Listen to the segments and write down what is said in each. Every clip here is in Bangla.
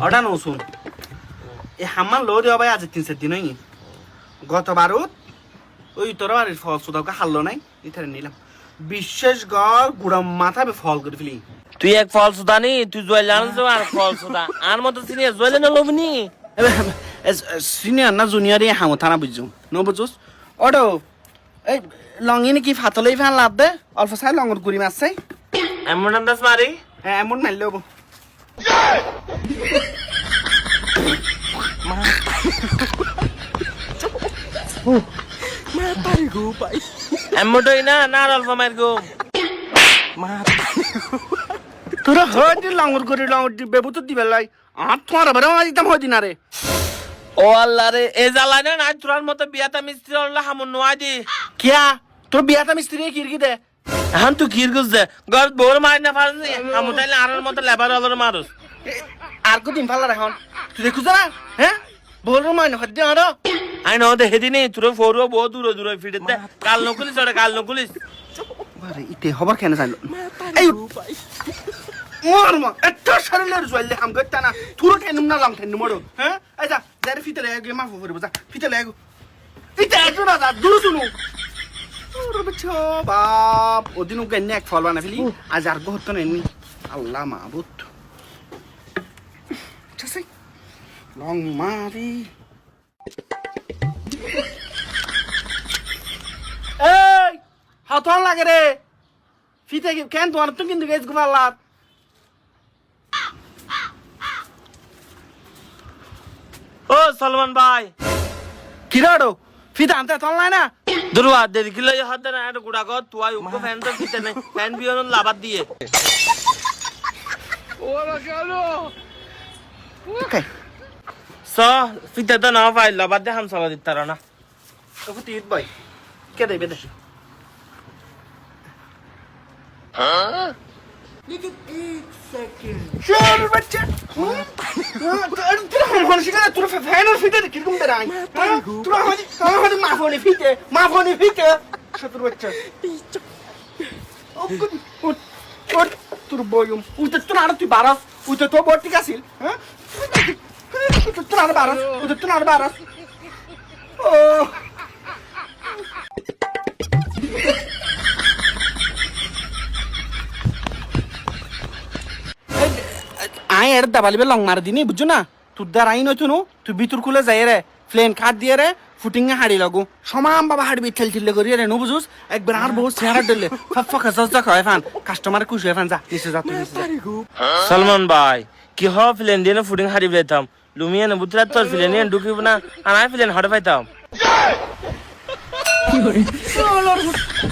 ওটা নো শুন এই হাম্মার লো দেওয়া ভাই আজ 3-4 দিন হয়নি গতবারও ওই তোর বাড়ির ফল সুদাকে হারলো নাই ইথারে নিলাম বিশেষ গড় গুড়াম মাথা ফল করে ফেলি তুই এক ফল সুদানি তুই জয় জানিস আর ফল সুদা আর মতো চিনি জয় না লবনি সিনিয়র না জুনিয়র হামো থানা বুঝছো ন বুঝছোস ওটো এই লঙ্গি নাকি ফাতলেই ফ্যান লাভ দে অল্প সাই লঙ্গর গুড়ি মাছ চাই এমন আন্দাজ মারি হ্যাঁ এমন মারলে হবো এমনটাই না না অল্প মার গো তোরা হয়তো লঙ্গর গুড়ি লঙ্গর বেবু তো দিবে লাই আর তোমার আবার দিতাম হয় দিন আরে ও আল্লাহ রে এ জ্বালাই না নাই তোর মতো বিয়াটা মিস্ত্রি হলে হামন নোয়াই দি কিয়া তোর বিয়াটা মিস্ত্রি কিরকি দে এখন তুই কির গুছ দে ঘর বোর মারি না পারছি হামন তাইলে আর মতো লেবার হলার মারুস আর কদিন ভালো এখন তুই দেখুছ না হ্যাঁ বল মাইন হদ্দ আর আই ন দে হেদিনি তোর ফোরও বহু দূরে দূরে ফিরে দে কাল নকুলিস ওরে কাল নকুলিস আরে ইতে হবার কেন জানো এই মরমা একটা শরীরের জয়েলে হাম গত্তা না তুরো টেনুম না লাম টেনুম মরো হ্যাঁ এই যা যারে ফিতে লাগে মাফ করে যা ফিতে লাগে ইতে একটু না যা দূর শুনু ওরে বাচ্চা বাপ ওদিনও গন্নে এক ফল বানা ফেলি আজ আর গহত না এমনি আল্লাহ মাবুদ চাই লং মারি এই হাতন লাগে রে ফিতে কেন তোমার তো কিন্তু গেছ গুবাল্লার ও সলমান ভাই কিরাড়ো ফিতে আনতে তল না দুরুয়া দেরি কিলো হাতে না এটা গুড়া কর তুই উকো ফ্যান তো ফিতে নাই ফ্যান বিয়ন লাবাদ দিয়ে ওরা গেল ওকে স ফিতে তো না ভাই লাবাদ দে হাম সবা দিতার না তো তিত ভাই কে দেবে দে হ্যাঁ लेकिन एक सेकंड चल बच्चा तुला हम शिका तुला फॅनर फिटे किरकुम दे राय तुला हमारी माफोने फिटे शत्रु बच्चा ओ तुर बोयम उत तुला तू बारास उत तो बोटी कासिल हां तुला बारास उत तुला बारास ओ আয় এর দাবালিবে লং মার দিনি বুঝছো না তোর দ্বার আইন হইতো নো তুই ভিতর খুলে যাই রে প্লেন কাট দিয়ে রে ফুটিং এ হাড়ি লাগু সমান বাবা হাড়ি বিঠেল ঠিলে করি রে নো বুঝুস একবার আর বহুত চেহারা দিলে ফাফা খাসা যা খায় ফান কাস্টমার খুশি হয় ফান যা নিচে যা তুই সলমান ভাই কি হ প্লেন দিয়ে ফুডিং হারি বেতাম লুমিয়া না বুতরা তোর প্লেন এ ঢুকিব না আর আই প্লেন হড় পাইতাম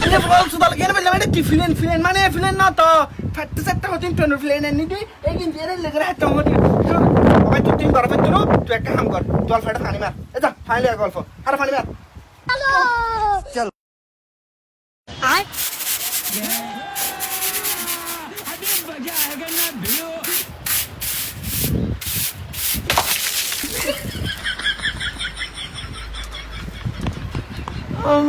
আরে বল সুদাল গেলে বলে মানে কি ফিলেন মানে ফিলেন না তো ফাটতে সাটতে হতিন টন ফিলেন এনে দি এই দিন এর লেগে হাতে হতি ভাই তুই তিন বার ফাটতো না তুই একটা কাম কর জল ফাটা পানি মার এই যা ফাইলে গল্প আর পানি মার হ্যালো চল আয় अभी मजा आएगा ना भिड़ो Oh